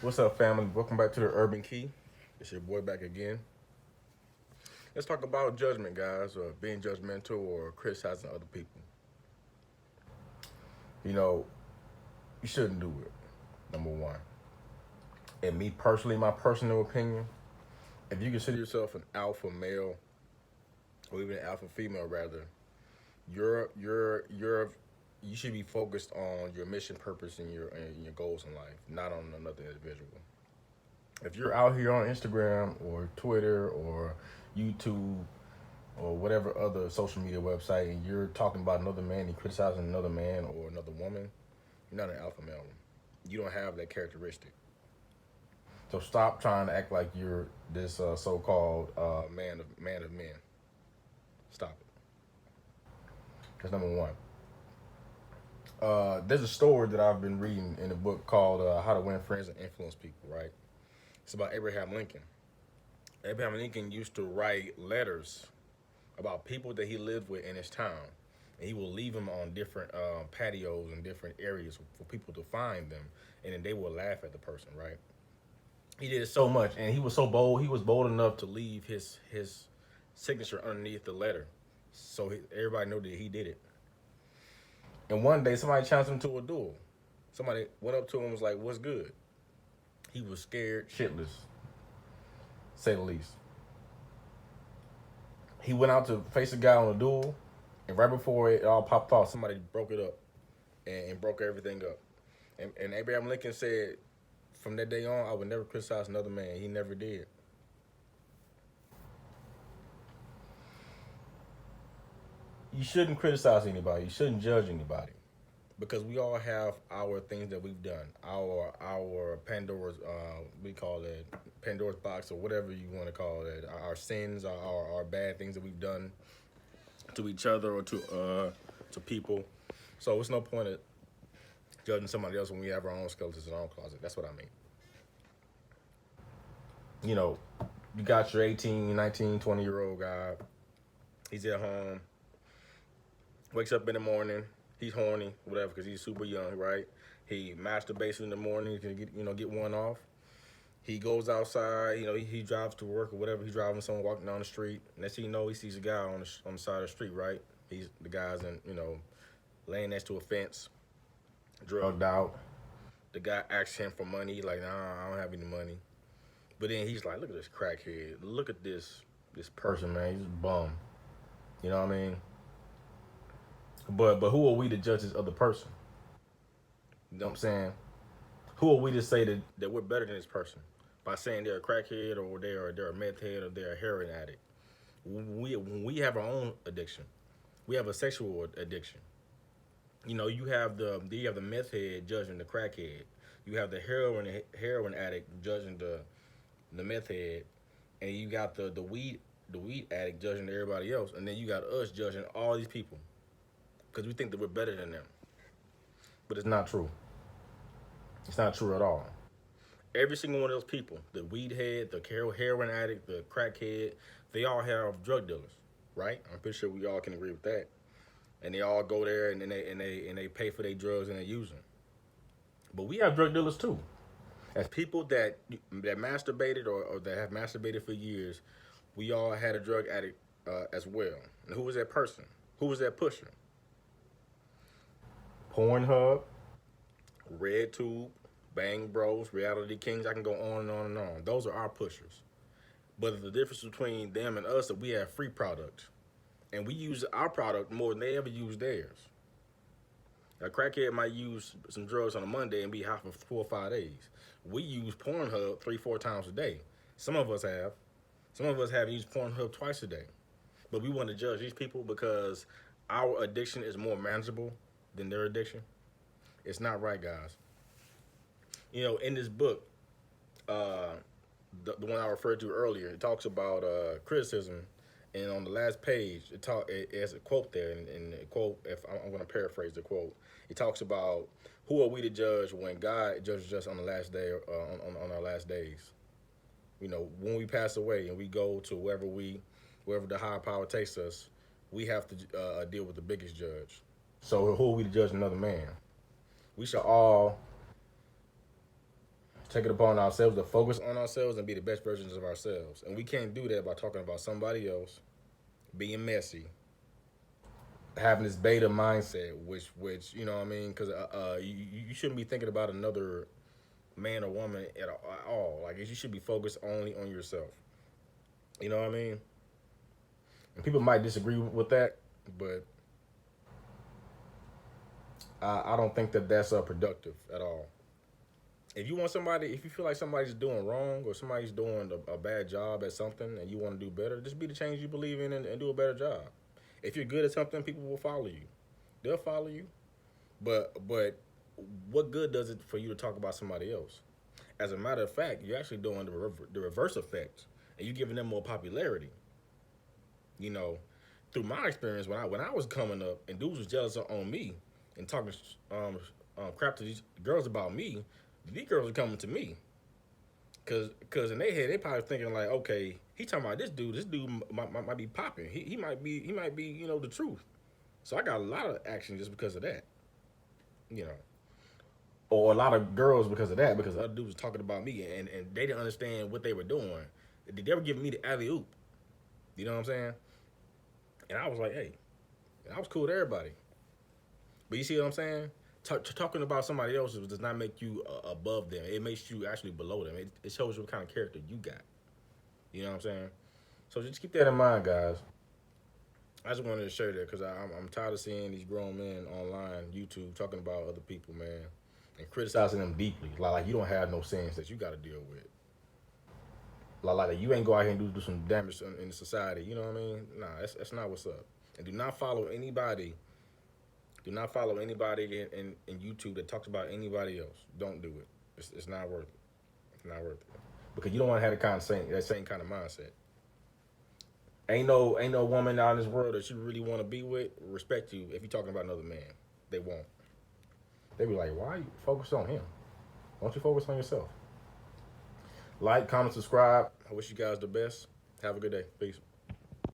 What's up, family? Welcome back to the Urban Key. It's your boy back again. Let's talk about judgment, guys, or being judgmental or criticizing other people. You know, you shouldn't do it, number one. And me personally, my personal opinion, if you consider yourself an alpha male or even an alpha female, rather, you're you should be focused on your mission, purpose, and your goals in life, not on another individual. If you're out here on Instagram or Twitter or YouTube or whatever other social media website and you're talking about another man and criticizing another man or another woman, you're not an alpha male. You don't have that characteristic. So stop trying to act like you're this so-called man of men. Stop it. That's number one. There's a story that I've been reading in a book called How to Win Friends and Influence People. Right? It's about Abraham Lincoln. Abraham Lincoln used to write letters about people that he lived with in his town, and he will leave them on different patios and different areas for people to find them, and then they will laugh at the person. Right? He did so much, and he was so bold. He was bold enough to leave his signature underneath the letter, so everybody knew that he did it. And one day, somebody challenged him to a duel. Somebody went up to him and was like, "What's good?" He was scared shitless, say the least. He went out to face a guy on a duel, and right before it all popped off, somebody broke it up and broke everything up. And Abraham Lincoln said, from that day on, I would never criticize another man. He never did. You shouldn't criticize anybody. You shouldn't judge anybody because we all have our things that we've done, our Pandora's we call it Pandora's box or whatever you want to call it, our sins, our bad things that we've done to each other or to people. So it's no point of judging somebody else when we have our own skeletons in our own closet. That's what I mean. You know, you got your 18, 19, 20-year old guy. He's at home, wakes up in the morning. He's horny, whatever, because he's super young, right? He masturbates in the morning. He can get one off. He goes outside. He drives to work or whatever. He's driving someone walking down the street. Next thing you know, he sees a guy on the side of the street, right? The guy's laying next to a fence, drugged out. The guy asks him for money. He's like, nah, I don't have any money. But then he's like, look at this crackhead. Look at this person, man. He's a bum. You know what I mean? But who are we to judge this other person? You know what I'm saying? Who are we to say that we're better than this person by saying they're a crackhead or they're a meth head or they're a heroin addict? We have our own addiction. We have a sexual addiction. You have the meth head judging the crackhead. You have the heroin addict judging the meth head, and you got the weed addict judging everybody else, and then you got us judging all these people because we think that we're better than them. But it's not true. It's not true at all. Every single one of those people, the weed head, the heroin addict, the crackhead, they all have drug dealers, right? I'm pretty sure we all can agree with that. And they all go there and then they pay for their drugs and they use them. But we have drug dealers too. As people that masturbated or that have masturbated for years, we all had a drug addict as well. And who was that person? Who was that pusher? Pornhub, RedTube, Bang Bros, Reality Kings. I can go on and on and on. Those are our pushers. But the difference between them and us is that we have free product, and we use our product more than they ever use theirs. A crackhead might use some drugs on a Monday and be high for 4 or 5 days. We use Pornhub 3, 4 times a day. Some of us have. Some of us have used Pornhub twice a day. But we want to judge these people because our addiction is more manageable than their addiction. It's not right, guys. In this book, the one I referred to earlier, it talks about criticism, and on the last page, it has a quote there, and the quote, if I'm going to paraphrase the quote, it talks about who are we to judge when God judges us on the last day, on our last days. When we pass away and we go to wherever the higher power takes us, we have to deal with the biggest judge. So who are we to judge another man? We should all take it upon ourselves to focus on ourselves and be the best versions of ourselves. And we can't do that by talking about somebody else, being messy, having this beta mindset, which you know what I mean? Because you shouldn't be thinking about another man or woman at all. Like you should be focused only on yourself. You know what I mean? And people might disagree with that, but I don't think that that's productive at all. If you want somebody, if you feel like somebody's doing wrong or somebody's doing a bad job at something and you want to do better, just be the change you believe in and do a better job. If you're good at something, people will follow you. They'll follow you. But what good does it for you to talk about somebody else? As a matter of fact, you're actually doing the reverse effect, and you're giving them more popularity. You know, through my experience, when I was coming up and dudes was jealous on me and talking crap to these girls about me, these girls are coming to me. Cause in their head they probably thinking like, okay, he talking about this dude. This dude might be popping. He might be the truth. So I got a lot of action just because of that. You know, or a lot of girls because of that, because other dudes was talking about me and they didn't understand what they were doing. They were giving me the alley oop. You know what I'm saying? And I was like, hey, I was cool with everybody. But you see what I'm saying? Talking about somebody else does not make you above them. It makes you actually below them. It shows you what kind of character you got. You know what I'm saying? So just keep that in mind, guys. I just wanted to share that because I'm tired of seeing these grown men online, YouTube, talking about other people, man, and criticizing them deeply. Like you don't have no sins that you got to deal with. Like you ain't go out here and do some damage in the society. You know what I mean? Nah, that's not what's up. And do not follow anybody. Do not follow anybody in YouTube that talks about anybody else. Don't do it. It's not worth it. It's not worth it. Because you don't want to have that same kind of mindset. Ain't no woman out in this world that you really want to be with respect you if you're talking about another man. They won't. They be like, why you focus on him? Why don't you focus on yourself? Like, comment, subscribe. I wish you guys the best. Have a good day. Peace.